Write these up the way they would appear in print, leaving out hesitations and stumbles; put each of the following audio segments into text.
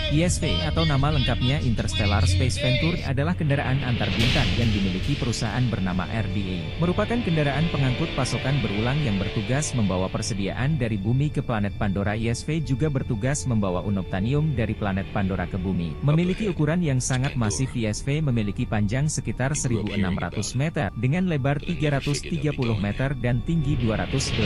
ISV atau nama lengkapnya Interstellar Space Venture adalah kendaraan antar bintang yang dimiliki perusahaan bernama RDA. Merupakan kendaraan pengangkut pasokan berulang yang bertugas membawa persediaan dari bumi ke planet Pandora. ISV juga bertugas membawa unobtainium dari planet Pandora ke bumi. Memiliki ukuran yang sangat masif, ISV memiliki panjang sekitar 1.600 meter dengan lebar 330 meter dan tinggi 218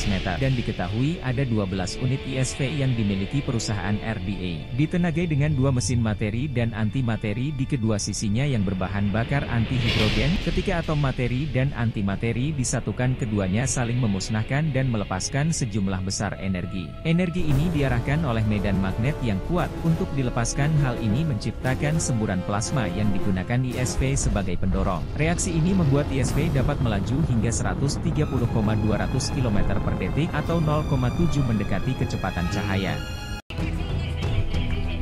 meter. Dan diketahui ada 12 unit ISV yang dimiliki perusahaan RDA. Ditenagai dengan dua mesin materi dan antimateri di kedua sisinya yang berbahan bakar anti-hidrogen. Ketika atom materi dan antimateri disatukan, keduanya saling memusnahkan dan melepaskan sejumlah besar energi. Energi ini diarahkan oleh medan magnet yang kuat untuk dilepaskan. Hal ini menciptakan semburan plasma yang digunakan ISV sebagai pendorong. Reaksi ini membuat ISV dapat melaju hingga 130,200 km per detik atau 0,7 mendekati kecepatan cahaya.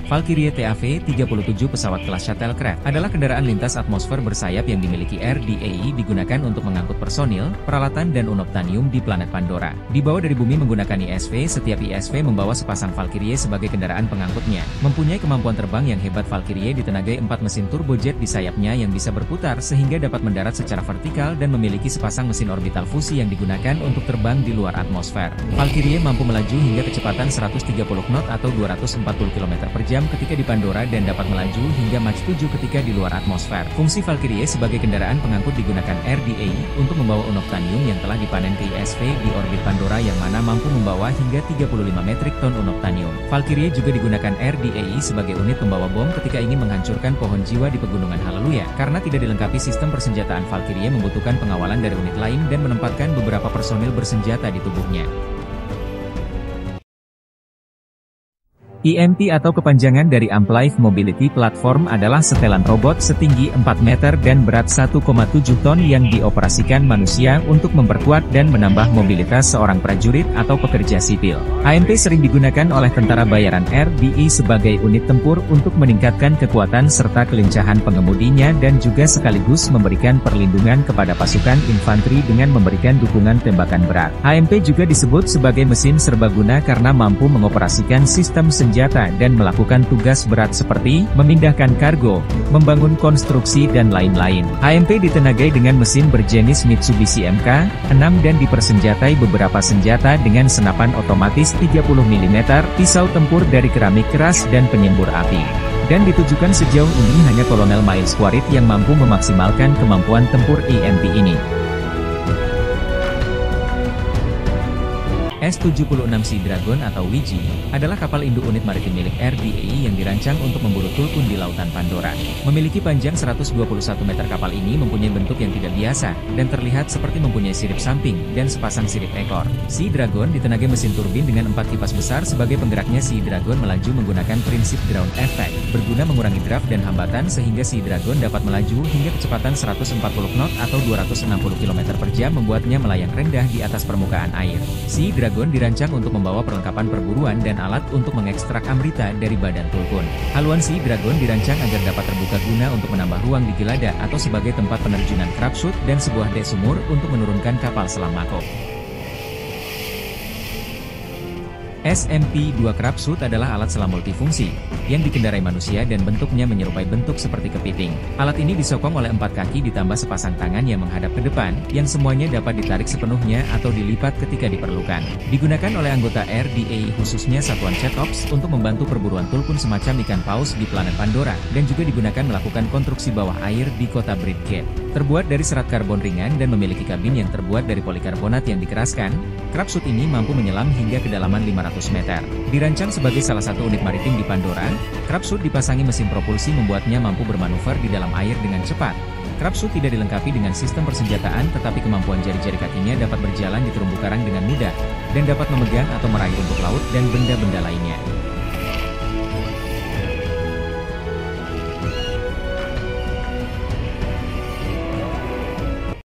Valkyrie TAV-37 pesawat kelas shuttlecraft adalah kendaraan lintas atmosfer bersayap yang dimiliki RDA, digunakan untuk mengangkut personil, peralatan dan unobtainium di planet Pandora. Dibawa dari bumi menggunakan ISV, setiap ISV membawa sepasang Valkyrie sebagai kendaraan pengangkutnya. Mempunyai kemampuan terbang yang hebat, Valkyrie ditenagai 4 mesin turbojet di sayapnya yang bisa berputar sehingga dapat mendarat secara vertikal dan memiliki sepasang mesin orbital fusi yang digunakan untuk terbang di luar atmosfer. Valkyrie mampu melaju hingga kecepatan 130 knot atau 240 km per jam ketika di Pandora dan dapat melaju hingga Mach 7 ketika di luar atmosfer. Fungsi Valkyrie sebagai kendaraan pengangkut digunakan RDA untuk membawa unobtainium yang telah dipanen ke ISV di orbit Pandora yang mana mampu membawa hingga 35 metrik ton unobtainium. Valkyrie juga digunakan RDA sebagai unit pembawa bom ketika ingin menghancurkan pohon jiwa di pegunungan Haleluya. Karena tidak dilengkapi sistem persenjataan, Valkyrie membutuhkan pengawalan dari unit lain dan menempatkan beberapa personil bersenjata di tubuhnya. EMP atau kepanjangan dari Amplified Mobility Platform adalah setelan robot setinggi 4 meter dan berat 1,7 ton yang dioperasikan manusia untuk memperkuat dan menambah mobilitas seorang prajurit atau pekerja sipil. AMP sering digunakan oleh tentara bayaran RDA sebagai unit tempur untuk meningkatkan kekuatan serta kelincahan pengemudinya dan juga sekaligus memberikan perlindungan kepada pasukan infanteri dengan memberikan dukungan tembakan berat. AMP juga disebut sebagai mesin serbaguna karena mampu mengoperasikan sistem senjata dan melakukan tugas berat seperti memindahkan kargo, membangun konstruksi dan lain-lain. AMP ditenagai dengan mesin berjenis Mitsubishi Mk-6 dan dipersenjatai beberapa senjata dengan senapan otomatis 30 mm, pisau tempur dari keramik keras dan penyembur api. Dan ditujukan sejauh ini hanya Kolonel Miles Quaritch yang mampu memaksimalkan kemampuan tempur EMP ini. S-76 Sea Dragon atau WIJI adalah kapal induk unit maritim milik RDA yang dirancang untuk memburu tulpun di lautan Pandora. Memiliki panjang 121 meter, kapal ini mempunyai bentuk yang tidak biasa dan terlihat seperti mempunyai sirip samping dan sepasang sirip ekor. Sea Dragon ditenagai mesin turbin dengan 4 kipas besar sebagai penggeraknya. Sea Dragon melaju menggunakan prinsip ground effect, berguna mengurangi draft dan hambatan sehingga Sea Dragon dapat melaju hingga kecepatan 140 knot atau 260 km per jam, membuatnya melayang rendah di atas permukaan air. Sea Dragon dirancang untuk membawa perlengkapan perburuan dan alat untuk mengekstrak amrita dari badan tulpun. Haluan Sea Dragon dirancang agar dapat terbuka guna untuk menambah ruang di Gilada atau sebagai tempat penerjunan crabshoot dan sebuah dek sumur untuk menurunkan kapal selam Mako. SMP-2 crabshoot adalah alat selam multifungsi yang dikendarai manusia dan bentuknya menyerupai bentuk seperti kepiting. Alat ini disokong oleh 4 kaki ditambah sepasang tangan yang menghadap ke depan, yang semuanya dapat ditarik sepenuhnya atau dilipat ketika diperlukan. Digunakan oleh anggota RDA khususnya Satuan Cetops untuk membantu perburuan tulpun semacam ikan paus di planet Pandora, dan juga digunakan melakukan konstruksi bawah air di kota Bridgegate. Terbuat dari serat karbon ringan dan memiliki kabin yang terbuat dari polikarbonat yang dikeraskan, crabshoot ini mampu menyelam hingga kedalaman 500 meter. Dirancang sebagai salah satu unit maritim di Pandora, crabshoot dipasangi mesin propulsi membuatnya mampu bermanuver di dalam air dengan cepat. Crabshoot tidak dilengkapi dengan sistem persenjataan, tetapi kemampuan jari-jari kakinya dapat berjalan di terumbu karang dengan mudah, dan dapat memegang atau meraih rumput laut dan benda-benda lainnya.